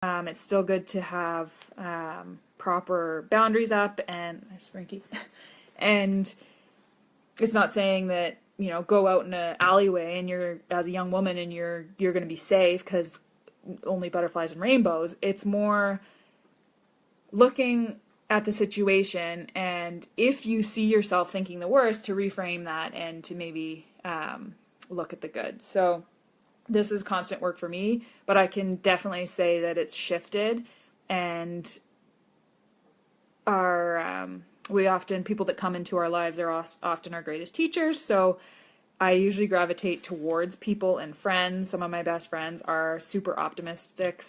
It's still good to have proper boundaries up, and there's Frankie. And it's not saying that, you know, go out in an alleyway and you're, as a young woman, and you're going to be safe because only butterflies and rainbows. It's more looking at the situation, and if you see yourself thinking the worst, to reframe that and to maybe look at the good. So this is constant work for me, but I can definitely say that it's shifted, and people that come into our lives are often our greatest teachers. So I usually gravitate towards people and friends. Some of my best friends are super optimistic.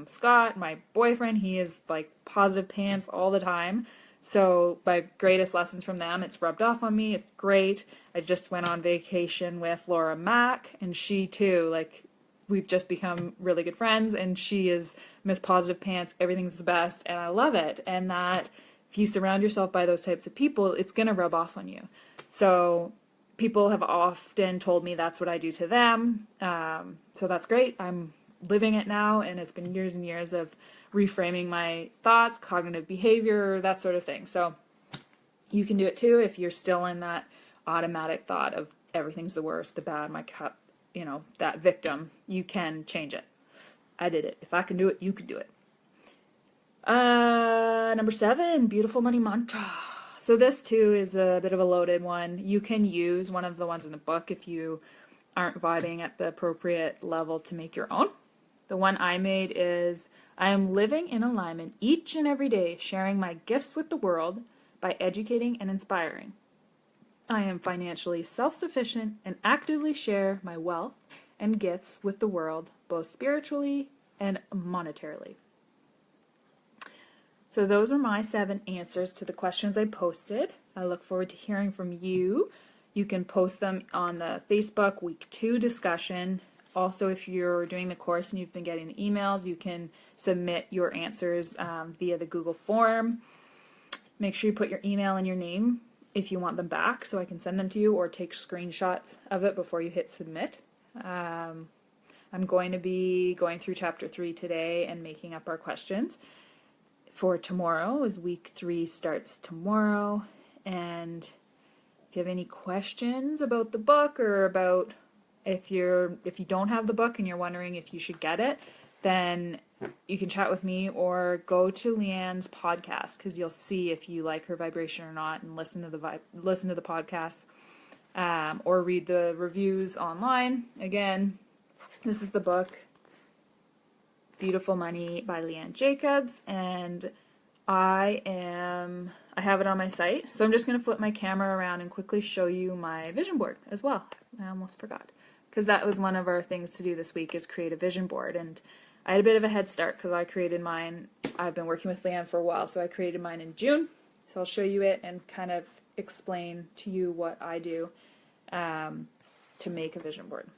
Scott, my boyfriend, he is like positive pants all the time. So my greatest lessons from them, it's rubbed off on me. It's great. I just went on vacation with Laura Mack, and she too, like, we've just become really good friends, and she is Miss Positive Pants. Everything's the best, and I love it. And that if you surround yourself by those types of people, it's going to rub off on you. So people have often told me that's what I do to them. So that's great. I'm living it now, and it's been years and years of reframing my thoughts, cognitive behavior, that sort of thing. So you can do it too if you're still in that automatic thought of everything's the worst, the bad, my cup, you know, that victim. You can change it. I did it. If I can do it, you can do it. Number 7, beautiful money mantra. So this too is a bit of a loaded one. You can use one of the ones in the book if you aren't vibing at the appropriate level to make your own. The one I made is, I am living in alignment each and every day, sharing my gifts with the world by educating and inspiring. I am financially self-sufficient and actively share my wealth and gifts with the world, both spiritually and monetarily. So those are my 7 answers to the questions I posted. I look forward to hearing from you. You can post them on the Facebook Week 2 discussion. Also, if you're doing the course and you've been getting the emails, you can submit your answers via the Google form. Make sure you put your email and your name if you want them back so I can send them to you, or take screenshots of it before you hit submit. I'm going to be going through chapter 3 today and making up our questions for tomorrow, as week 3 starts tomorrow. And if you have any questions about the book, or about if you don't have the book and you're wondering if you should get it, then you can chat with me or go to Leanne's podcast, because you'll see if you like her vibration or not, and listen to the podcast, or read the reviews online. Again, this is the book Beautiful Money by Leanne Jacobs, and I have it on my site. So I'm just going to flip my camera around and quickly show you my vision board as well. I almost forgot, because that was one of our things to do this week, is create a vision board. And I had a bit of a head start because I created mine. I've been working with Leanne for a while, so I created mine in June. So I'll show you it and kind of explain to you what I do to make a vision board.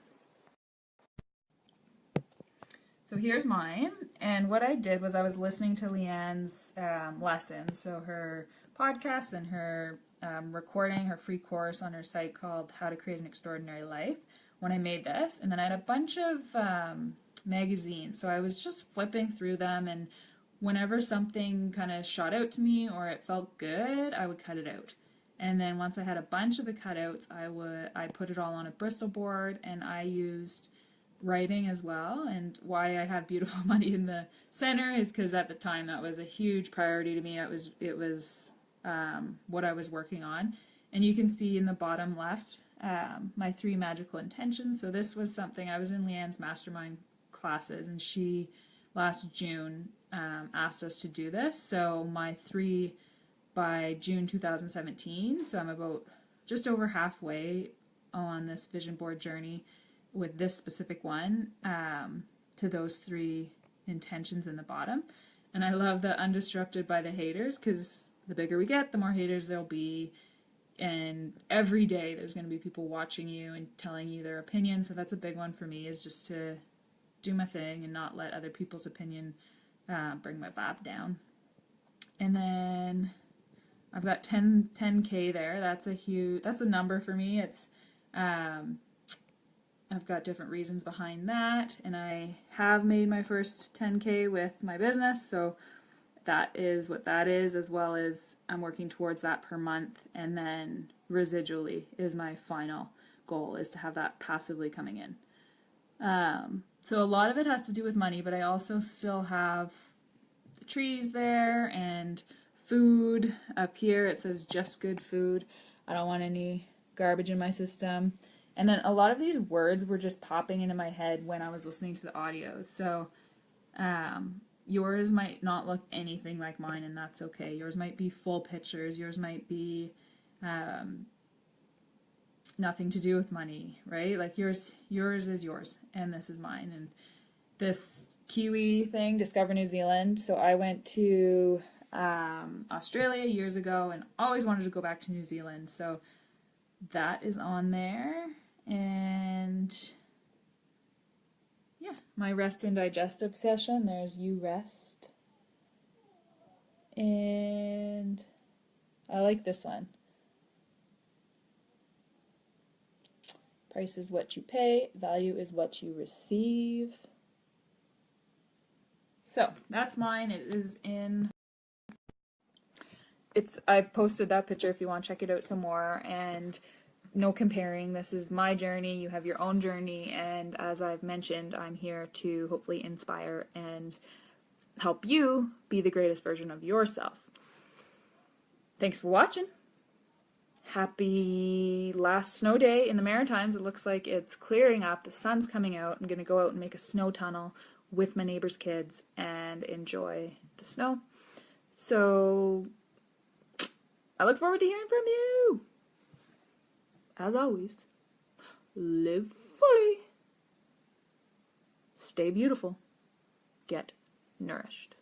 So here's mine, and what I did was I was listening to Leanne's lessons, so her podcast and her recording, her free course on her site called How to Create an Extraordinary Life, when I made this. And then I had a bunch of magazines, so I was just flipping through them, and whenever something kind of shot out to me or it felt good, I would cut it out. And then once I had a bunch of the cutouts, I put it all on a Bristol board, and I used writing as well. And why I have Beautiful Money in the center is because at the time that was a huge priority to me. It was what I was working on. And you can see in the bottom left my 3 magical intentions. So this was something, I was in Leanne's mastermind classes, and she last June asked us to do this. So my 3 by June 2017, so I'm about just over halfway on this vision board journey with this specific one, to those 3 intentions in the bottom. And I love the undisrupted by the haters, because the bigger we get, the more haters there'll be. And every day there's going to be people watching you and telling you their opinion. So that's a big one for me, is just to do my thing and not let other people's opinion bring my vibe down. And then I've got 10K there. That's a number for me. It's I've got different reasons behind that, and I have made my first 10K with my business, so that is what that is, as well as I'm working towards that per month, and then residually is my final goal, is to have that passively coming in. So a lot of it has to do with money, but I also still have the trees there and food. Up here it says just good food. I don't want any garbage in my system. And then a lot of these words were just popping into my head when I was listening to the audios. So yours might not look anything like mine, and that's okay. Yours might be full pictures. Yours might be nothing to do with money, right? Like yours is yours, and this is mine. And this Kiwi thing, Discover New Zealand. So I went to Australia years ago and always wanted to go back to New Zealand. So that is on there. And yeah, my rest and digest obsession. There's you rest. And I like this one. Price is what you pay, value is what you receive. So that's mine. It is in. I posted that picture if you want to check it out some more, and no comparing. This is my journey. You have your own journey, and as I've mentioned, I'm here to hopefully inspire and help you be the greatest version of yourself. Thanks for watching. Happy last snow day in the Maritimes. It looks like it's clearing up. The sun's coming out. I'm going to go out and make a snow tunnel with my neighbor's kids and enjoy the snow. So I look forward to hearing from you. As always, live fully, stay beautiful, get nourished.